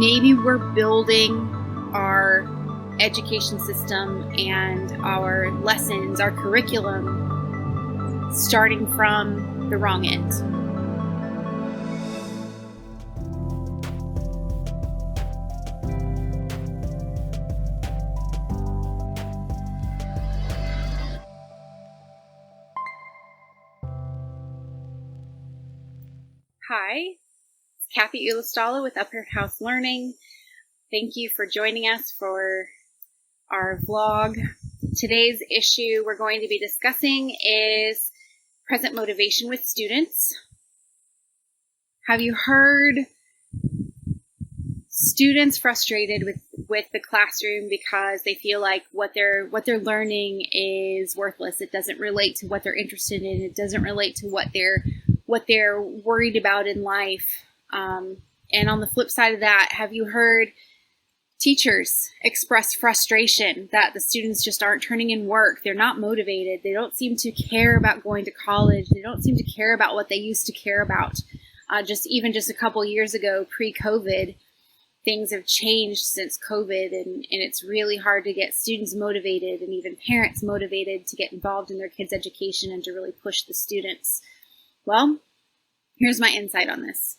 maybe we're building our education system and our lessons, our curriculum, starting from the wrong end. Hi, Kathy Ulistala with UpwardHouse Learning. Thank you for joining us for our vlog. Today's issue we're going to be discussing is present motivation with students. Have you heard students frustrated with the classroom because they feel like what they're learning is worthless? It doesn't relate to what they're interested in. It doesn't relate to what they're worried about in life. And on the flip side of that, have you heard teachers express frustration that the students just aren't turning in work? They're not motivated. They don't seem to care about going to college. They don't seem to care about what they used to care about. Just a couple years ago, pre-COVID, things have changed since COVID, and it's really hard to get students motivated and even parents motivated to get involved in their kids' education and to really push the students. Well, here's my insight on this.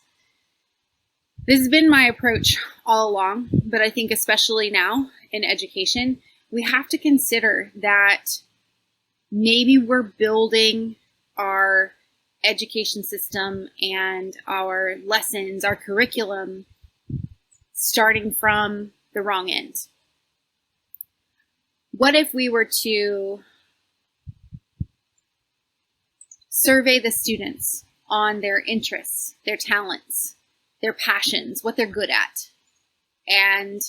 This has been my approach all along, but I think especially now in education, we have to consider that maybe we're building our education system and our lessons, our curriculum, starting from the wrong end. What if we were to survey the students on their interests, their talents, their passions, what they're good at, and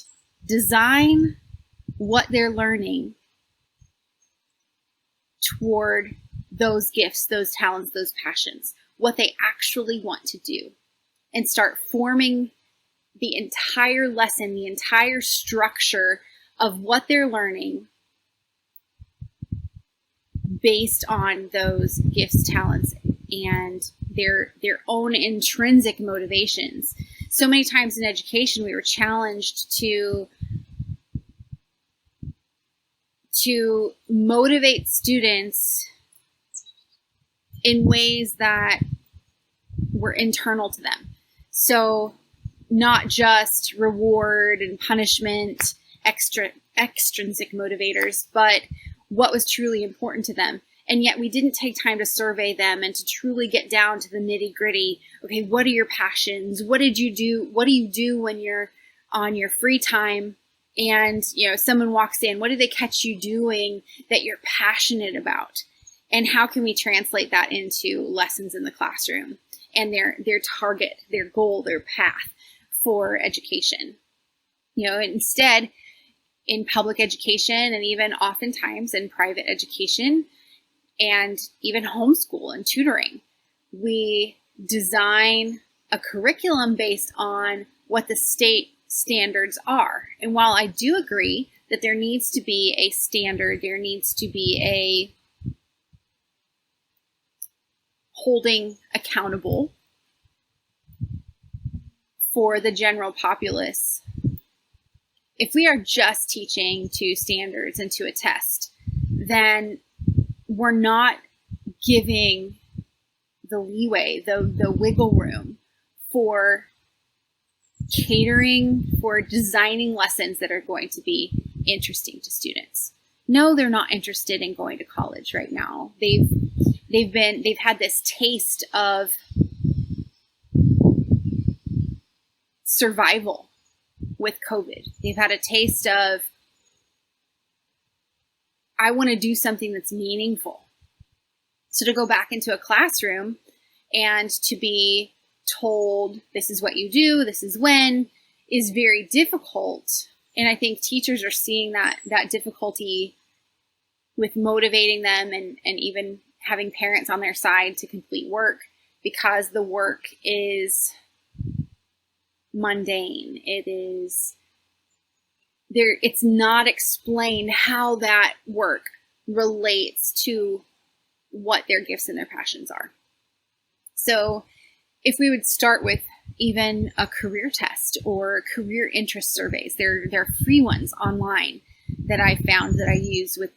design what they're learning toward those gifts, those talents, those passions, what they actually want to do, and start forming the entire lesson, the entire structure of what they're learning based on those gifts, talents, and their own intrinsic motivations. So many times in education, we were challenged to motivate students in ways that were internal to them. So not just reward and punishment, extrinsic motivators, but what was truly important to them. And yet we didn't take time to survey them and to truly get down to the nitty gritty. Okay, what are your passions? What did you do? What do you do when you're on your free time and someone walks in? What do they catch you doing that you're passionate about? And how can we translate that into lessons in the classroom and their target, their goal, their path for education? Instead, in public education and even oftentimes in private education, and even homeschool and tutoring, we design a curriculum based on what the state standards are. And while I do agree that there needs to be a standard, there needs to be a holding accountable for the general populace, if we are just teaching to standards and to a test, then we're not giving the leeway, the wiggle room for catering, for designing lessons that are going to be interesting to students. No, they're not interested in going to college right now. They've had this taste of survival with COVID. They've had a taste of, I want to do something that's meaningful. So to go back into a classroom and to be told this is what you do, this is when, is very difficult. And I think teachers are seeing that difficulty with motivating them and even having parents on their side to complete work, because the work is mundane. It's not explained how that work relates to what their gifts and their passions are. So if we would start with even a career test or career interest surveys. There are free ones online that I found that I use with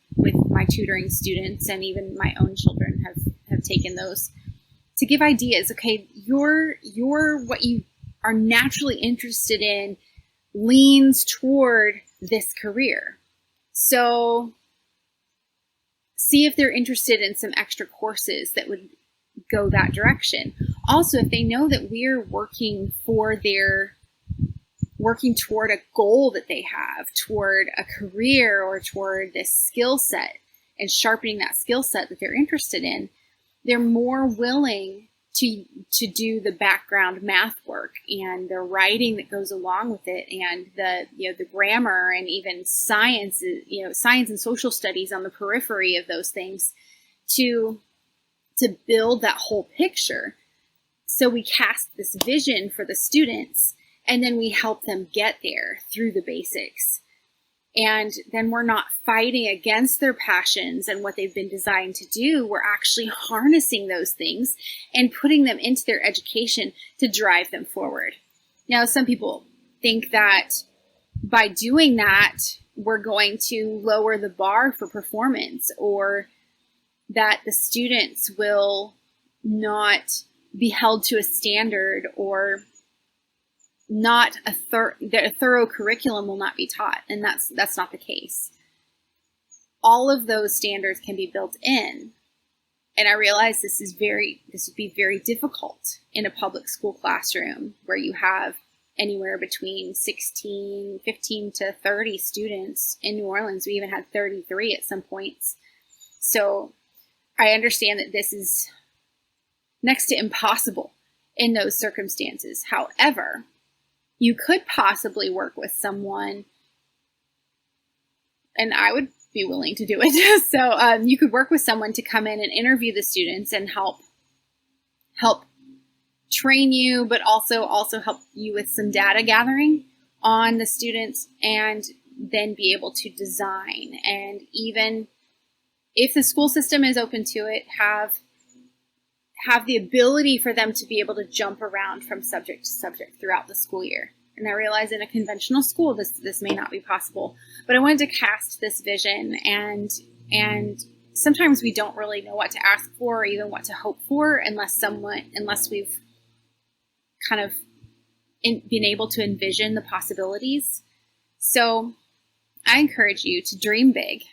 my tutoring students, and even my own children have taken those to give ideas. Okay, your what you are naturally interested in leans toward this career. So see if they're interested in some extra courses that would go that direction. Also, if they know that we're working toward a goal that they have, toward a career or toward this skill set, and sharpening that skill set that they're interested in, they're more willing to do the background math work and the writing that goes along with it, and the grammar, and even science and social studies on the periphery of those things, to build that whole picture. So we cast this vision for the students, and then we help them get there through the basics. And then we're not fighting against their passions and what they've been designed to do. We're actually harnessing those things and putting them into their education to drive them forward. Now, some people think that by doing that, we're going to lower the bar for performance, or that the students will not be held to a standard, or not a thorough curriculum will not be taught. And that's not the case. All of those standards can be built in. And I realize this would be very difficult in a public school classroom where you have anywhere between 15 to 30 students. In New Orleans, we even had 33 at some points. So I understand that this is next to impossible in those circumstances. However, you could possibly work with someone, and I would be willing to do it. So you could work with someone to come in and interview the students and help train you, but also help you with some data gathering on the students, and then be able to design, and even if the school system is open to it, have the ability for them to be able to jump around from subject to subject throughout the school year. And I realize in a conventional school, this may not be possible, but I wanted to cast this vision, and sometimes we don't really know what to ask for or even what to hope for unless we've kind of been able to envision the possibilities. So I encourage you to dream big.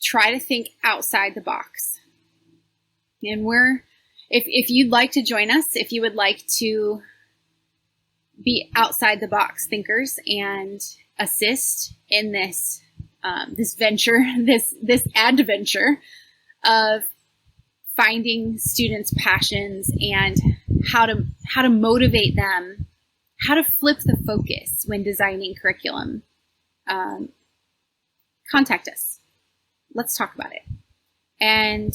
Try to think outside the box. And if you'd like to join us, if you would like to be outside the box thinkers and assist in this venture, this adventure of finding students' passions and how to motivate them, how to flip the focus when designing curriculum, contact us. Let's talk about it. And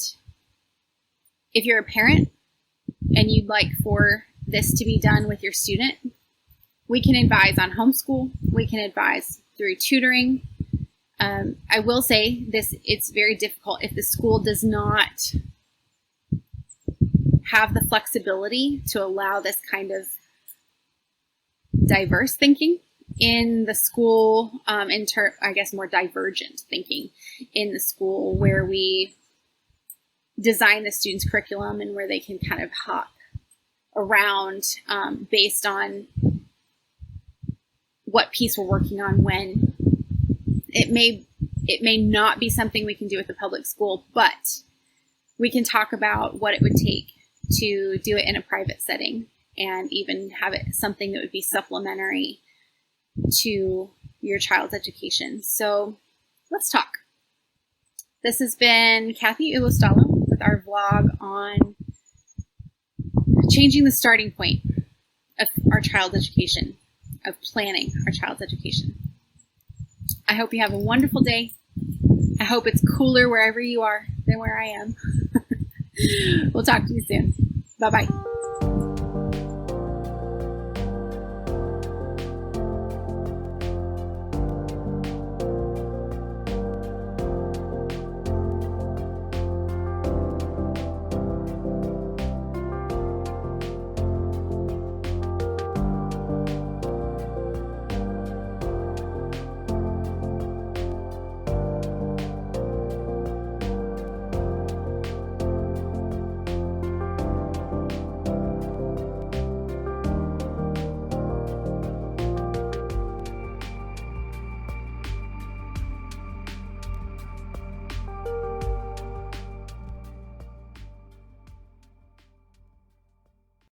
if you're a parent and you'd like for this to be done with your student, we can advise on homeschool. We can advise through tutoring. I will say it's very difficult if the school does not have the flexibility to allow this kind of diverse thinking in the school, I guess more divergent thinking in the school, where we design the students' curriculum and where they can kind of hop around based on what piece we're working on when. It may not be something we can do at the public school, but we can talk about what it would take to do it in a private setting, and even have it something that would be supplementary to your child's education. So let's talk. This has been Kathy Ulostalo with our vlog on changing the starting point of our child's education, of planning our child's education. I hope you have a wonderful day. I hope it's cooler wherever you are than where I am. We'll talk to you soon. Bye-bye.